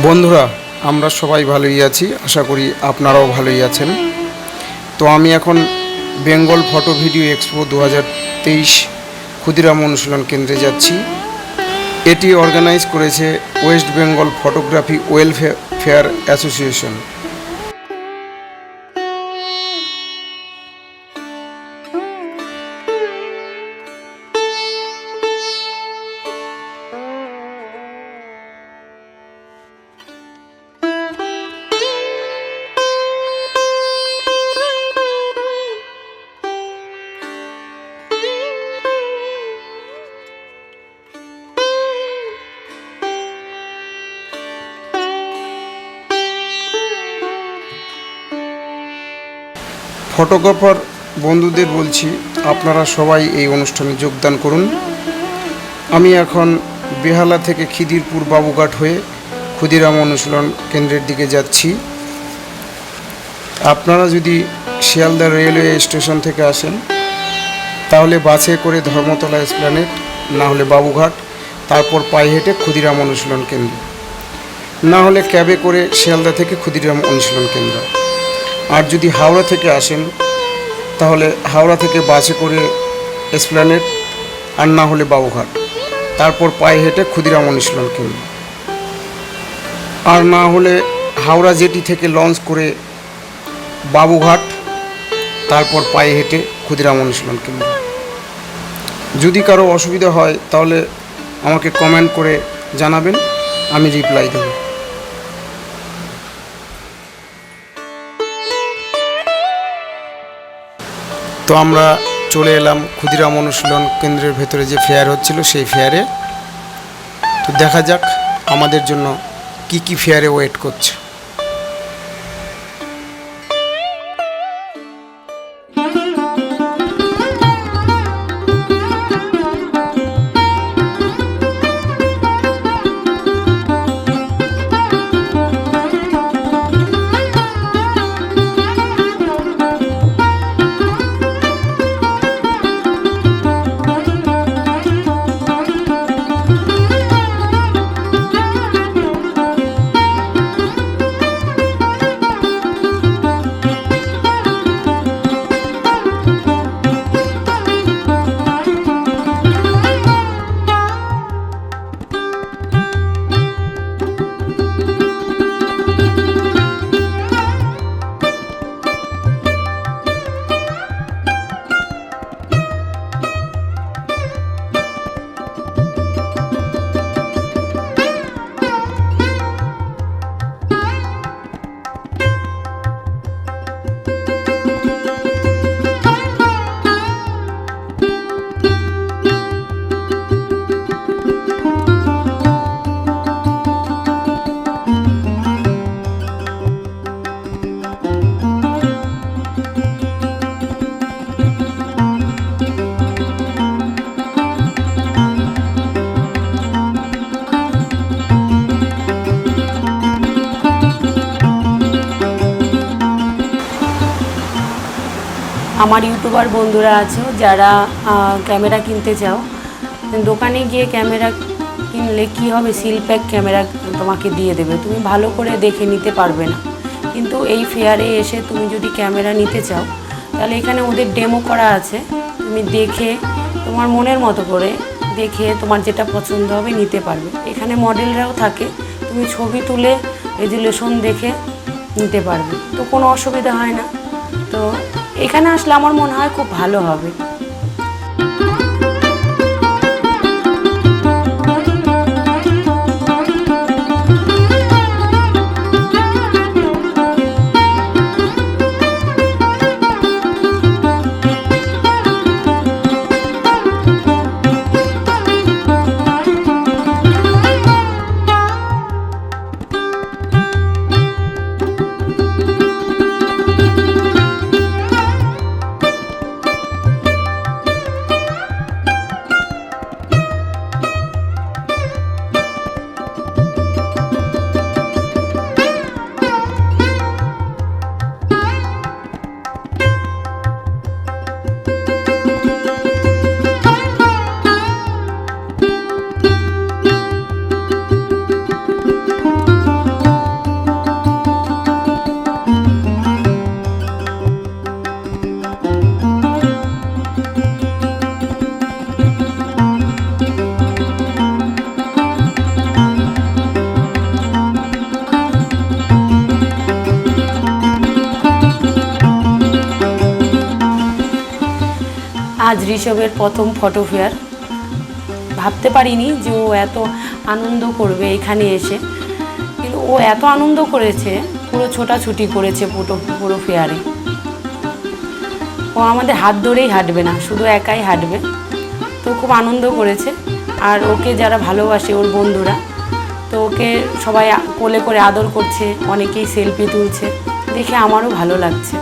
বন্ধুরা, আমরা সবাই ভালোই আছি, আশা করি আপনারাও ভালোই আছেন। তো আমি এখন Bengal photo video expo 2023 Khudiram অনুশীলন কেন্দ্রে যাচ্ছি। এটি অর্গানাইজ করেছে West Bengal photography welfare association. Photographer বন্ধুদের বলছি, আপনারা সবাই এই অনুষ্ঠানে যোগদান করুন। আমি এখন বেহালা থেকে খিদিরপুর বাবুঘাট হয়ে ক্ষুদিরাম অনুশীলন কেন্দ্রের দিকে যাচ্ছি। আপনারা যদি শিয়ালদা রেলওয়ে স্টেশন থেকে আসেন তাহলে বাসে করে ধর্মতলা এসপ্ল্যানেড, না হলে বাবুঘাট, তারপর পায়ে হেঁটে ক্ষুদিরাম অনুশীলন কেন্দ্র, না হলে ক্যাবে করে শিয়ালদা থেকে ক্ষুদিরাম অনুশীলন কেন্দ্র। আর যদি হাওড়া থেকে আসেন তাহলে হাওড়া থেকে বাসে করে এসপ্ল্যানেড, আর না হলে বাবুঘাট, তারপর পায়ে হেঁটে ক্ষুদিরাম অনুশীলন কেন্দ্র। আর না হলে হাওড়া জেটি থেকে লঞ্চ করে বাবুঘাট, তারপর পায়ে হেঁটে ক্ষুদিরাম অনুশীলন কেন্দ্র। যদি কারো অসুবিধা হয় তাহলে আমাকে কমেন্ট করে জানাবেন, আমি রিপ্লাই দেব। তো আমরা চলে এলাম ক্ষুদিরাম অনুশীলন কেন্দ্রের ভেতরে যে ফেয়ার হচ্ছিল সেই ফেয়ারে। তো দেখা যাক আমাদের জন্য কি কি ফেয়ারে ওয়েট করছে। আমার ইউটিউবার বন্ধুরা আছো যারা ক্যামেরা কিনতে চাও, দোকানে গিয়ে ক্যামেরা কিনলে কি হবে, সিল প্যাক ক্যামেরা তোমাকে দিয়ে দেবে, তুমি ভালো করে দেখে নিতে পারবে না। কিন্তু এই ফেয়ারে এসে তুমি যদি ক্যামেরা নিতে চাও তাহলে এখানে ওদের ডেমো করা আছে, তুমি দেখে তোমার মনের মতো করে দেখে তোমার যেটা পছন্দ হবে নিতে পারবে। এখানে মডেলরাও থাকে, তুমি ছবি তুলে রেজুলেশন দেখে নিতে পারবে, তো কোনো অসুবিধা হয় না। তো এখানে আসলে আমার মনে হয় খুব ভালো হবে। আজ ঋষভের প্রথম ফটো ফেয়ার। ভাবতে পারিনি যে ও এত আনন্দ করবে এখানে এসে, কিন্তু ও এত আনন্দ করেছে, পুরো ছোটাছুটি করেছে পুরো ফেয়ারে। ও আমাদের হাত ধরেই হাঁটবে না, শুধু একাই হাঁটবে। তো খুব আনন্দ করেছে। আর ওকে যারা ভালোবাসে, ওর বন্ধুরা, তো ওকে সবাই কোলে করে আদর করছে, অনেকেই সেলফি তুলছে, দেখে আমারও ভালো লাগছে।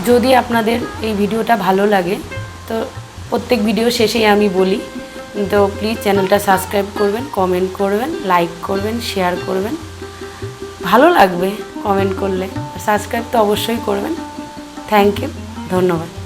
যদি আপনাদের এই ভিডিওটা ভালো লাগে তো প্রত্যেক ভিডিও শেষেই আমি বলি, তো প্লিজ চ্যানেলটা সাবস্ক্রাইব করবেন, কমেন্ট করবেন, লাইক করবেন, শেয়ার করবেন। ভালো লাগবে কমেন্ট করলে, সাবস্ক্রাইব তো অবশ্যই করবেন। থ্যাংক ইউ, ধন্যবাদ।